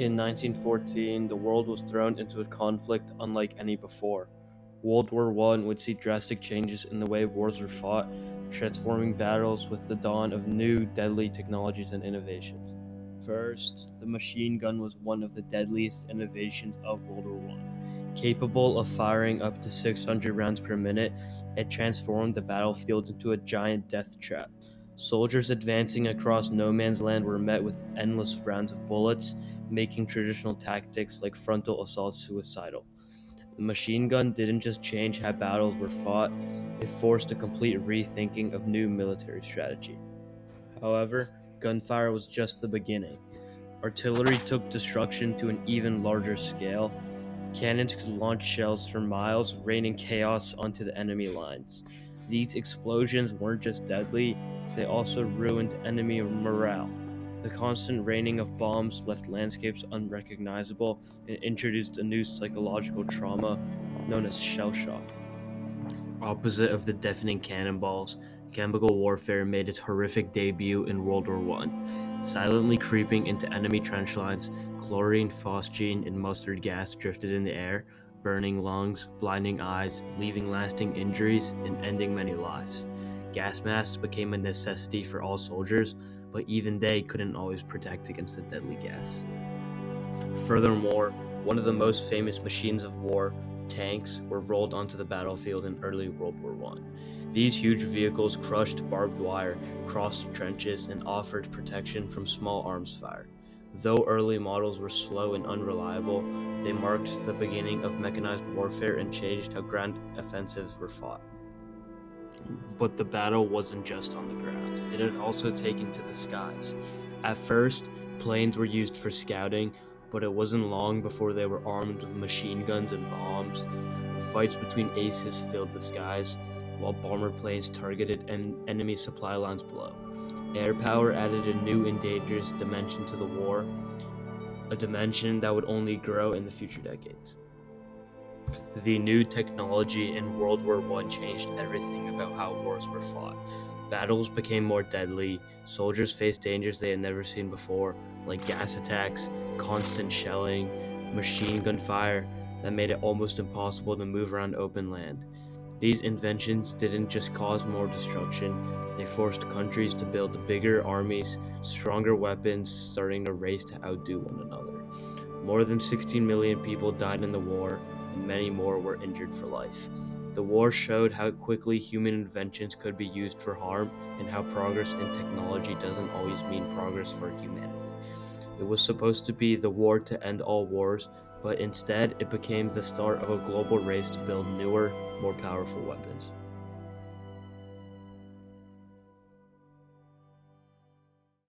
In 1914, the world was thrown into a conflict unlike any before. World War I would see drastic changes in the way wars were fought, transforming battles with the dawn of new, deadly technologies and innovations. First, the machine gun was one of the deadliest innovations of World War I. Capable of firing up to 600 rounds per minute, it transformed the battlefield into a giant death trap. Soldiers advancing across no man's land were met with endless rounds of bullets, making traditional tactics like frontal assaults suicidal. The machine gun didn't just change how battles were fought, it forced a complete rethinking of new military strategy. However, gunfire was just the beginning. Artillery took destruction to an even larger scale. Cannons could launch shells for miles, raining chaos onto the enemy lines. These explosions weren't just deadly, they also ruined enemy morale. The constant raining of bombs left landscapes unrecognizable and introduced a new psychological trauma known as shell shock. Opposite of the deafening cannonballs, chemical warfare made its horrific debut in World War I. Silently creeping into enemy trench lines, chlorine, phosgene, and mustard gas drifted in the air, burning lungs, blinding eyes, leaving lasting injuries, and ending many lives. Gas masks became a necessity for all soldiers, but even they couldn't always protect against the deadly gas. Furthermore, one of the most famous machines of war, tanks, were rolled onto the battlefield in early World War I. These huge vehicles crushed barbed wire, crossed trenches, and offered protection from small arms fire. Though early models were slow and unreliable, they marked the beginning of mechanized warfare and changed how ground offensives were fought. But the battle wasn't just on the ground, it had also taken to the skies. At first, planes were used for scouting, but it wasn't long before they were armed with machine guns and bombs. Fights between aces filled the skies, while bomber planes targeted enemy supply lines below. Air power added a new and dangerous dimension to the war, a dimension that would only grow in the future decades. The new technology in World War I changed everything about how wars were fought. Battles became more deadly, soldiers faced dangers they had never seen before, like gas attacks, constant shelling, machine gun fire that made it almost impossible to move around open land. These inventions didn't just cause more destruction, they forced countries to build bigger armies, stronger weapons, starting a race to outdo one another. More than 16 million people died in the war, and many more were injured for life. The war showed how quickly human inventions could be used for harm and how progress in technology doesn't always mean progress for humanity. It was supposed to be the war to end all wars, but instead it became the start of a global race to build newer, more powerful weapons.